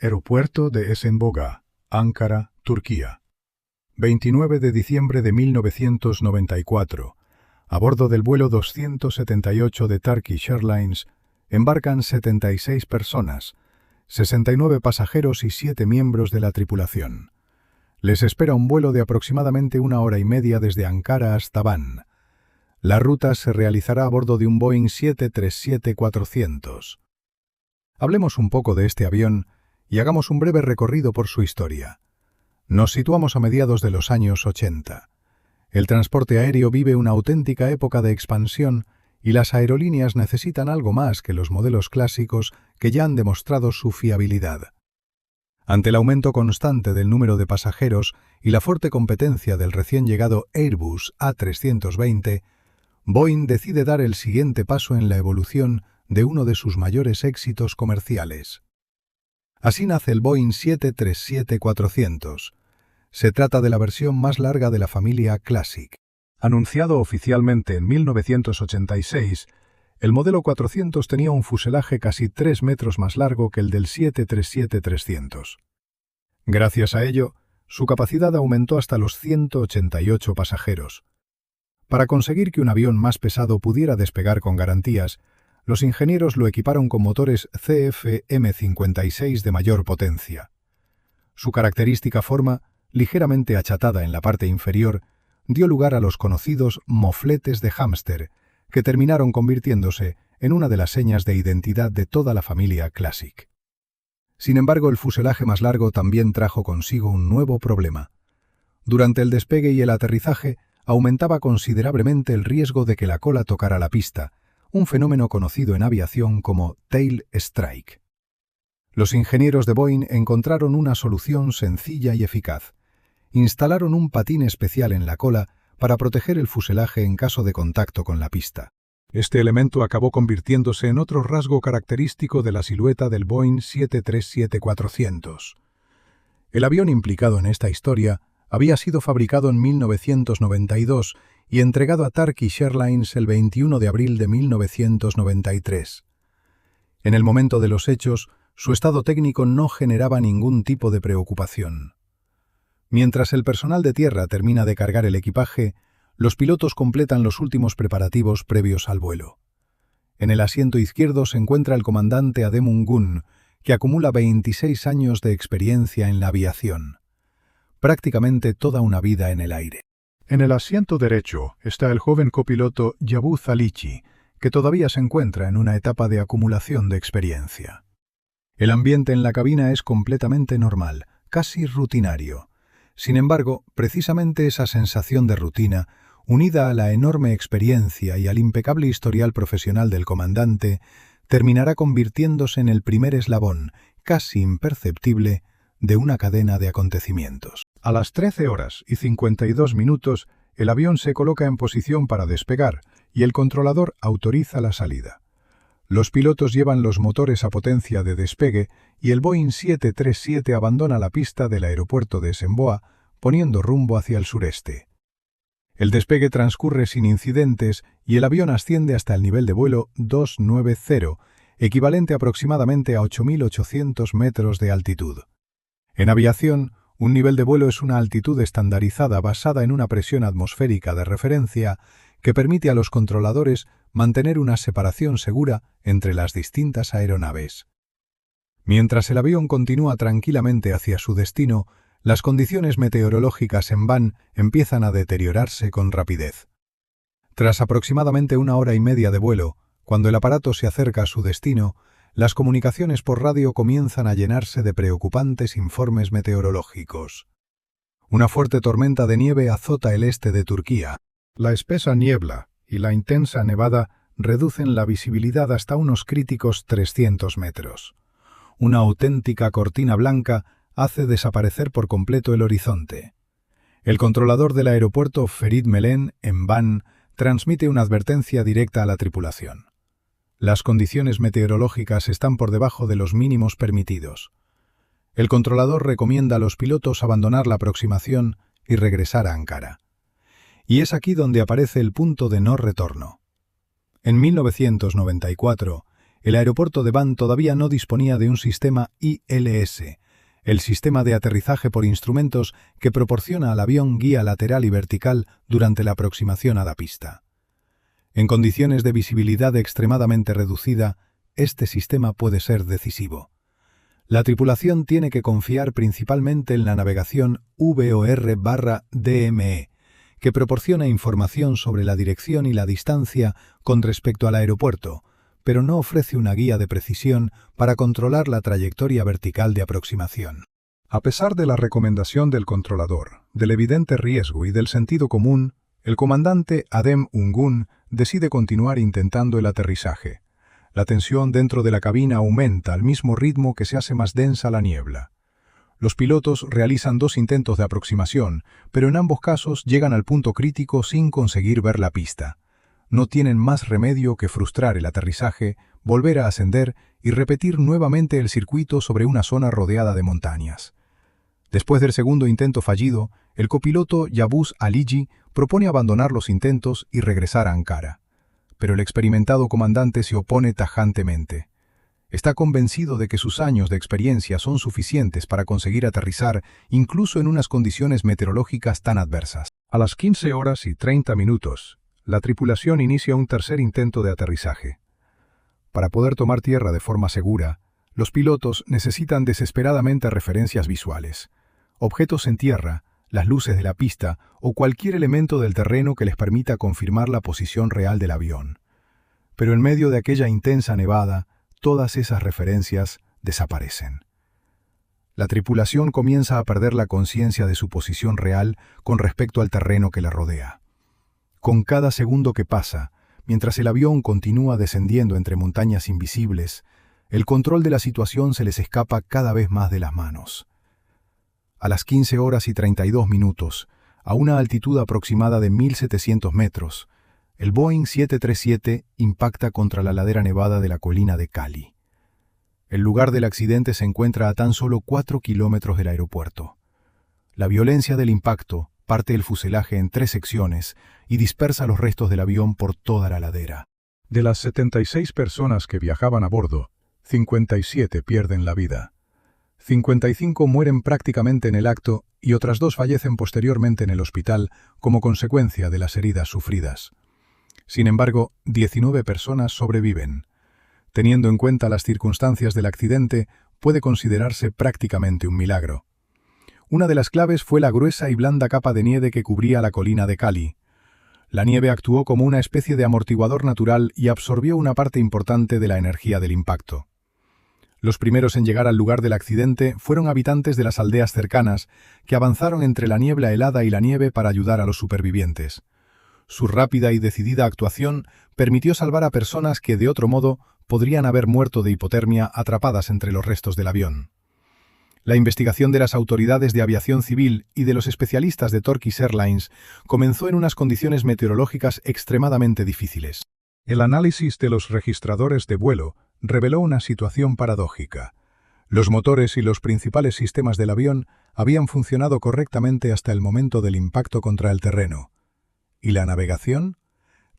Aeropuerto de Esenboga, Ankara, Turquía. 29 de diciembre de 1994. A bordo del vuelo 278 de Turkish Airlines embarcan 76 personas, 69 pasajeros y 7 miembros de la tripulación. Les espera un vuelo de aproximadamente 1 hora y media desde Ankara hasta Van. La ruta se realizará a bordo de un Boeing 737-400. Hablemos un poco de este avión y hagamos un breve recorrido por su historia. Nos situamos a mediados de los años 80. El transporte aéreo vive una auténtica época de expansión y las aerolíneas necesitan algo más que los modelos clásicos que ya han demostrado su fiabilidad. Ante el aumento constante del número de pasajeros y la fuerte competencia del recién llegado Airbus A320, Boeing decide dar el siguiente paso en la evolución de uno de sus mayores éxitos comerciales. Así nace el Boeing 737-400. Se trata de la versión más larga de la familia Classic. Anunciado oficialmente en 1986, el modelo 400 tenía un fuselaje casi 3 metros más largo que el del 737-300. Gracias a ello, su capacidad aumentó hasta los 188 pasajeros. Para conseguir que un avión más pesado pudiera despegar con garantías, los ingenieros lo equiparon con motores CFM56 de mayor potencia. Su característica forma, ligeramente achatada en la parte inferior, dio lugar a los conocidos mofletes de hámster, que terminaron convirtiéndose en una de las señas de identidad de toda la familia Classic. Sin embargo, el fuselaje más largo también trajo consigo un nuevo problema. Durante el despegue y el aterrizaje, aumentaba considerablemente el riesgo de que la cola tocara la pista, un fenómeno conocido en aviación como tail strike. Los ingenieros de Boeing encontraron una solución sencilla y eficaz. Instalaron un patín especial en la cola para proteger el fuselaje en caso de contacto con la pista. Este elemento acabó convirtiéndose en otro rasgo característico de la silueta del Boeing 737-400. El avión implicado en esta historia había sido fabricado en 1992 y entregado a Turkish Airlines el 21 de abril de 1993. En el momento de los hechos, su estado técnico no generaba ningún tipo de preocupación. Mientras el personal de tierra termina de cargar el equipaje, los pilotos completan los últimos preparativos previos al vuelo. En el asiento izquierdo se encuentra el comandante Adem Gun, que acumula 26 años de experiencia en la aviación. Prácticamente toda una vida en el aire. En el asiento derecho está el joven copiloto Yavuz Alici, que todavía se encuentra en una etapa de acumulación de experiencia. El ambiente en la cabina es completamente normal, casi rutinario. Sin embargo, precisamente esa sensación de rutina, unida a la enorme experiencia y al impecable historial profesional del comandante, terminará convirtiéndose en el primer eslabón, casi imperceptible, de una cadena de acontecimientos. A las 13 horas y 52 minutos, el avión se coloca en posición para despegar y el controlador autoriza la salida. Los pilotos llevan los motores a potencia de despegue y el Boeing 737 abandona la pista del aeropuerto de Esenboga, poniendo rumbo hacia el sureste. El despegue transcurre sin incidentes y el avión asciende hasta el nivel de vuelo 290, equivalente aproximadamente a 8.800 metros de altitud. En aviación, un nivel de vuelo es una altitud estandarizada basada en una presión atmosférica de referencia que permite a los controladores mantener una separación segura entre las distintas aeronaves. Mientras el avión continúa tranquilamente hacia su destino, las condiciones meteorológicas en Van empiezan a deteriorarse con rapidez. Tras aproximadamente 1 hora y media de vuelo, cuando el aparato se acerca a su destino, las comunicaciones por radio comienzan a llenarse de preocupantes informes meteorológicos. Una fuerte tormenta de nieve azota el este de Turquía. La espesa niebla y la intensa nevada reducen la visibilidad hasta unos críticos 300 metros. Una auténtica cortina blanca hace desaparecer por completo el horizonte. El controlador del aeropuerto Ferit Melen, en Van, transmite una advertencia directa a la tripulación. Las condiciones meteorológicas están por debajo de los mínimos permitidos. El controlador recomienda a los pilotos abandonar la aproximación y regresar a Ankara. Y es aquí donde aparece el punto de no retorno. En 1994, el aeropuerto de Vannes todavía no disponía de un sistema ILS, el sistema de aterrizaje por instrumentos que proporciona al avión guía lateral y vertical durante la aproximación a la pista. En condiciones de visibilidad extremadamente reducida, este sistema puede ser decisivo. La tripulación tiene que confiar principalmente en la navegación VOR/DME, que proporciona información sobre la dirección y la distancia con respecto al aeropuerto, pero no ofrece una guía de precisión para controlar la trayectoria vertical de aproximación. A pesar de la recomendación del controlador, del evidente riesgo y del sentido común, el comandante Adem Ungun decide continuar intentando el aterrizaje. La tensión dentro de la cabina aumenta al mismo ritmo que se hace más densa la niebla. Los pilotos realizan 2 intentos de aproximación, pero en ambos casos llegan al punto crítico sin conseguir ver la pista. No tienen más remedio que frustrar el aterrizaje, volver a ascender y repetir nuevamente el circuito sobre una zona rodeada de montañas. Después del segundo intento fallido, el copiloto Yavuz Aligi propone abandonar los intentos y regresar a Ankara. Pero el experimentado comandante se opone tajantemente. Está convencido de que sus años de experiencia son suficientes para conseguir aterrizar incluso en unas condiciones meteorológicas tan adversas. A las 15:30, la tripulación inicia un tercer intento de aterrizaje. Para poder tomar tierra de forma segura, los pilotos necesitan desesperadamente referencias visuales, objetos en tierra, las luces de la pista o cualquier elemento del terreno que les permita confirmar la posición real del avión. Pero en medio de aquella intensa nevada, todas esas referencias desaparecen. La tripulación comienza a perder la conciencia de su posición real con respecto al terreno que la rodea. Con cada segundo que pasa, mientras el avión continúa descendiendo entre montañas invisibles, el control de la situación se les escapa cada vez más de las manos. A las 15:32, a una altitud aproximada de 1.700 metros, el Boeing 737 impacta contra la ladera nevada de la colina de Cali. El lugar del accidente se encuentra a tan solo 4 kilómetros del aeropuerto. La violencia del impacto parte el fuselaje en 3 secciones y dispersa los restos del avión por toda la ladera. De las 76 personas que viajaban a bordo, 57 pierden la vida. 55 mueren prácticamente en el acto y otras 2 fallecen posteriormente en el hospital como consecuencia de las heridas sufridas. Sin embargo, 19 personas sobreviven. Teniendo en cuenta las circunstancias del accidente, puede considerarse prácticamente un milagro. Una de las claves fue la gruesa y blanda capa de nieve que cubría la colina de Cali. La nieve actuó como una especie de amortiguador natural y absorbió una parte importante de la energía del impacto. Los primeros en llegar al lugar del accidente fueron habitantes de las aldeas cercanas, que avanzaron entre la niebla helada y la nieve para ayudar a los supervivientes. Su rápida y decidida actuación permitió salvar a personas que, de otro modo, podrían haber muerto de hipotermia atrapadas entre los restos del avión. La investigación de las autoridades de aviación civil y de los especialistas de Turkish Airlines comenzó en unas condiciones meteorológicas extremadamente difíciles. El análisis de los registradores de vuelo reveló una situación paradójica. Los motores y los principales sistemas del avión habían funcionado correctamente hasta el momento del impacto contra el terreno. ¿Y la navegación?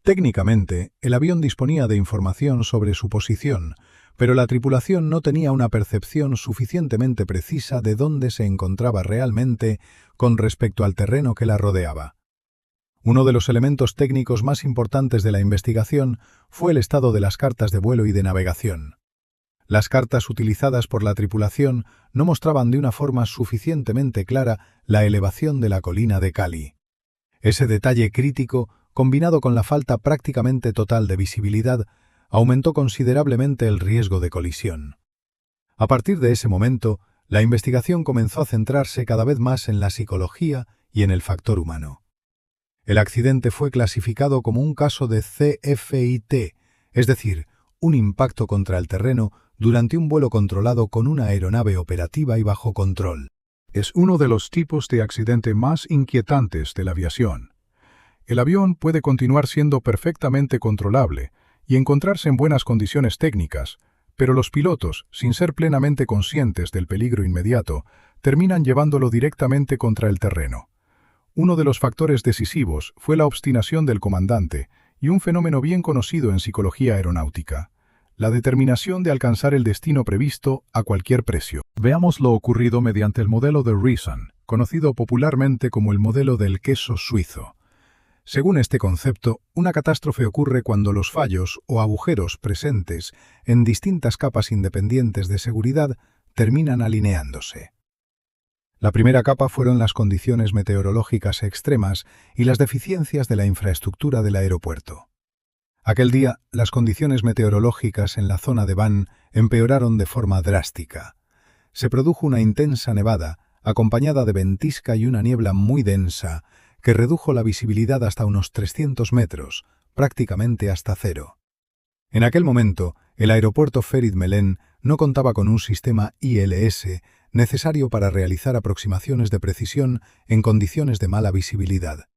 Técnicamente, el avión disponía de información sobre su posición, pero la tripulación no tenía una percepción suficientemente precisa de dónde se encontraba realmente con respecto al terreno que la rodeaba. Uno de los elementos técnicos más importantes de la investigación fue el estado de las cartas de vuelo y de navegación. Las cartas utilizadas por la tripulación no mostraban de una forma suficientemente clara la elevación de la colina de Cali. Ese detalle crítico, combinado con la falta prácticamente total de visibilidad, aumentó considerablemente el riesgo de colisión. A partir de ese momento, la investigación comenzó a centrarse cada vez más en la psicología y en el factor humano. El accidente fue clasificado como un caso de CFIT, es decir, un impacto contra el terreno durante un vuelo controlado con una aeronave operativa y bajo control. Es uno de los tipos de accidente más inquietantes de la aviación. El avión puede continuar siendo perfectamente controlable y encontrarse en buenas condiciones técnicas, pero los pilotos, sin ser plenamente conscientes del peligro inmediato, terminan llevándolo directamente contra el terreno. Uno de los factores decisivos fue la obstinación del comandante y un fenómeno bien conocido en psicología aeronáutica, la determinación de alcanzar el destino previsto a cualquier precio. Veamos lo ocurrido mediante el modelo de Reason, conocido popularmente como el modelo del queso suizo. Según este concepto, una catástrofe ocurre cuando los fallos o agujeros presentes en distintas capas independientes de seguridad terminan alineándose. La primera capa fueron las condiciones meteorológicas extremas y las deficiencias de la infraestructura del aeropuerto. Aquel día, las condiciones meteorológicas en la zona de Van empeoraron de forma drástica. Se produjo una intensa nevada, acompañada de ventisca y una niebla muy densa, que redujo la visibilidad hasta unos 300 metros, prácticamente hasta cero. En aquel momento, el aeropuerto Ferit Melen no contaba con un sistema ILS necesario para realizar aproximaciones de precisión en condiciones de mala visibilidad.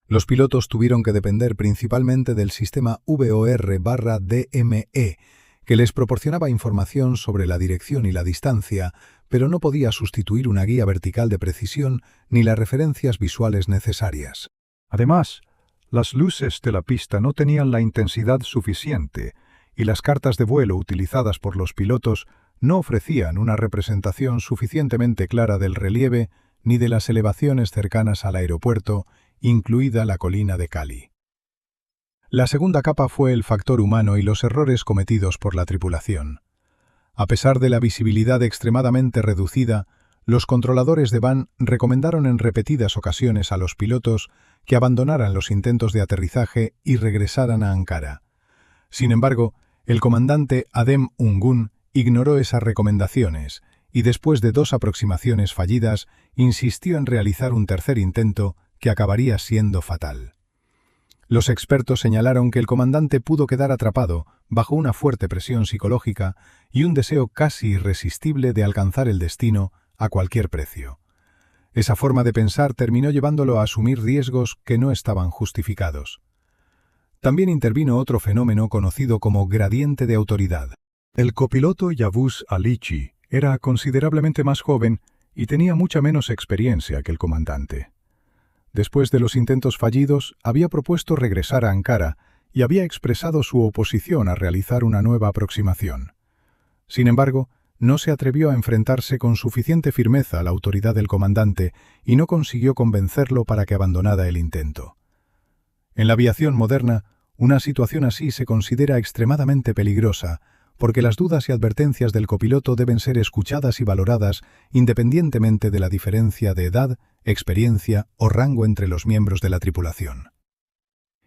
Los pilotos tuvieron que depender principalmente del sistema VOR/DME, que les proporcionaba información sobre la dirección y la distancia, pero no podía sustituir una guía vertical de precisión ni las referencias visuales necesarias. Además, las luces de la pista no tenían la intensidad suficiente y las cartas de vuelo utilizadas por los pilotos no ofrecían una representación suficientemente clara del relieve ni de las elevaciones cercanas al aeropuerto, incluida la colina de Cali. La segunda capa fue el factor humano y los errores cometidos por la tripulación. A pesar de la visibilidad extremadamente reducida, los controladores de Van recomendaron en repetidas ocasiones a los pilotos que abandonaran los intentos de aterrizaje y regresaran a Ankara. Sin embargo, el comandante Adem Ungun ignoró esas recomendaciones y después de 2 aproximaciones fallidas, insistió en realizar un tercer intento que acabaría siendo fatal. Los expertos señalaron que el comandante pudo quedar atrapado bajo una fuerte presión psicológica y un deseo casi irresistible de alcanzar el destino a cualquier precio. Esa forma de pensar terminó llevándolo a asumir riesgos que no estaban justificados. También intervino otro fenómeno conocido como gradiente de autoridad. El copiloto Yavuz Alici era considerablemente más joven y tenía mucha menos experiencia que el comandante. Después de los intentos fallidos, había propuesto regresar a Ankara y había expresado su oposición a realizar una nueva aproximación. Sin embargo, no se atrevió a enfrentarse con suficiente firmeza a la autoridad del comandante y no consiguió convencerlo para que abandonara el intento. En la aviación moderna, una situación así se considera extremadamente peligrosa, porque las dudas y advertencias del copiloto deben ser escuchadas y valoradas independientemente de la diferencia de edad, experiencia o rango entre los miembros de la tripulación.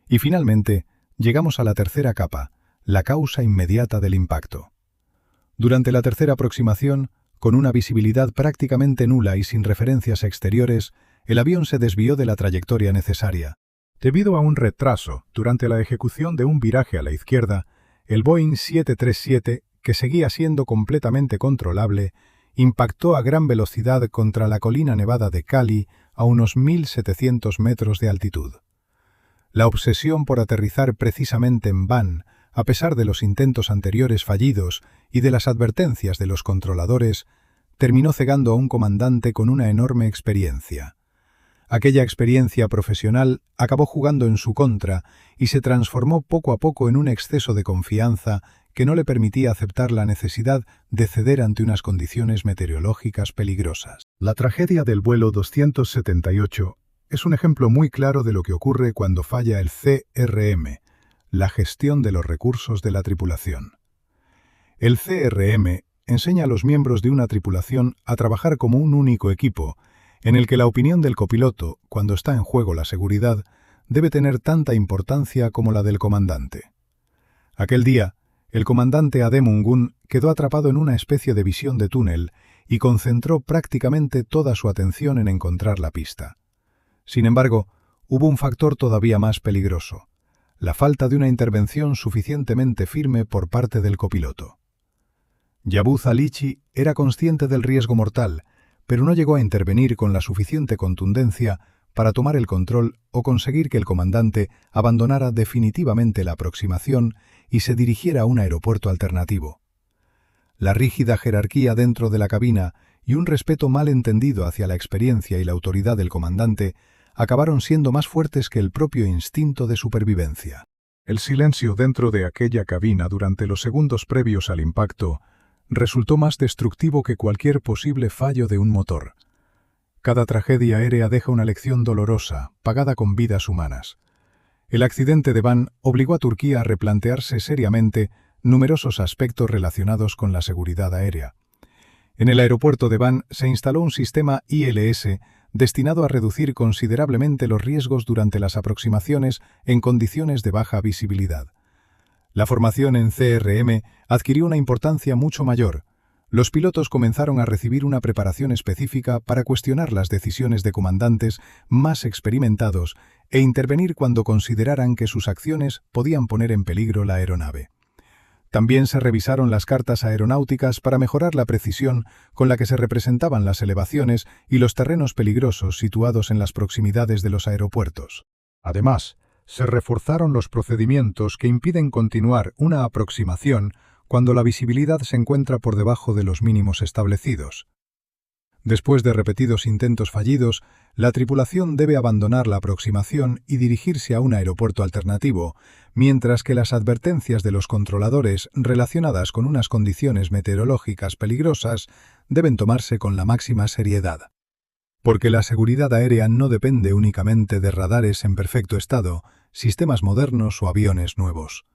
Y finalmente, llegamos a la tercera capa, la causa inmediata del impacto. Durante la tercera aproximación, con una visibilidad prácticamente nula y sin referencias exteriores, el avión se desvió de la trayectoria necesaria. Debido a un retraso durante la ejecución de un viraje a la izquierda, el Boeing 737, que seguía siendo completamente controlable, impactó a gran velocidad contra la colina nevada de Cali a unos 1.700 metros de altitud. La obsesión por aterrizar precisamente en Van, a pesar de los intentos anteriores fallidos y de las advertencias de los controladores, terminó cegando a un comandante con una enorme experiencia. Aquella experiencia profesional acabó jugando en su contra y se transformó poco a poco en un exceso de confianza que no le permitía aceptar la necesidad de ceder ante unas condiciones meteorológicas peligrosas. La tragedia del vuelo 278 es un ejemplo muy claro de lo que ocurre cuando falla el CRM, la gestión de los recursos de la tripulación. El CRM enseña a los miembros de una tripulación a trabajar como un único equipo, en el que la opinión del copiloto, cuando está en juego la seguridad, debe tener tanta importancia como la del comandante. Aquel día, el comandante Adem Ungun quedó atrapado en una especie de visión de túnel y concentró prácticamente toda su atención en encontrar la pista. Sin embargo, hubo un factor todavía más peligroso: la falta de una intervención suficientemente firme por parte del copiloto. Yavuz Alici era consciente del riesgo mortal, pero no llegó a intervenir con la suficiente contundencia para tomar el control o conseguir que el comandante abandonara definitivamente la aproximación y se dirigiera a un aeropuerto alternativo. La rígida jerarquía dentro de la cabina y un respeto mal entendido hacia la experiencia y la autoridad del comandante acabaron siendo más fuertes que el propio instinto de supervivencia. El silencio dentro de aquella cabina durante los segundos previos al impacto resultó más destructivo que cualquier posible fallo de un motor. Cada tragedia aérea deja una lección dolorosa, pagada con vidas humanas. El accidente de Van obligó a Turquía a replantearse seriamente numerosos aspectos relacionados con la seguridad aérea. En el aeropuerto de Van se instaló un sistema ILS destinado a reducir considerablemente los riesgos durante las aproximaciones en condiciones de baja visibilidad. La formación en CRM adquirió una importancia mucho mayor. Los pilotos comenzaron a recibir una preparación específica para cuestionar las decisiones de comandantes más experimentados e intervenir cuando consideraran que sus acciones podían poner en peligro la aeronave. También se revisaron las cartas aeronáuticas para mejorar la precisión con la que se representaban las elevaciones y los terrenos peligrosos situados en las proximidades de los aeropuertos. Además, se reforzaron los procedimientos que impiden continuar una aproximación cuando la visibilidad se encuentra por debajo de los mínimos establecidos. Después de repetidos intentos fallidos, la tripulación debe abandonar la aproximación y dirigirse a un aeropuerto alternativo, mientras que las advertencias de los controladores relacionadas con unas condiciones meteorológicas peligrosas deben tomarse con la máxima seriedad. Porque la seguridad aérea no depende únicamente de radares en perfecto estado, sistemas modernos o aviones nuevos.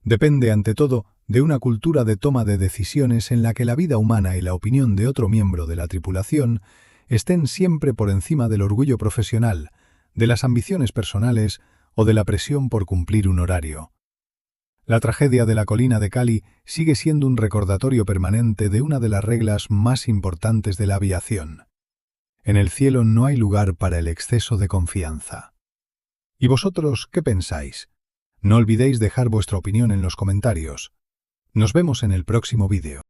Depende, ante todo, de una cultura de toma de decisiones en la que la vida humana y la opinión de otro miembro de la tripulación estén siempre por encima del orgullo profesional, de las ambiciones personales o de la presión por cumplir un horario. La tragedia de la colina de Cali sigue siendo un recordatorio permanente de una de las reglas más importantes de la aviación. En el cielo no hay lugar para el exceso de confianza. ¿Y vosotros qué pensáis? No olvidéis dejar vuestra opinión en los comentarios. Nos vemos en el próximo vídeo.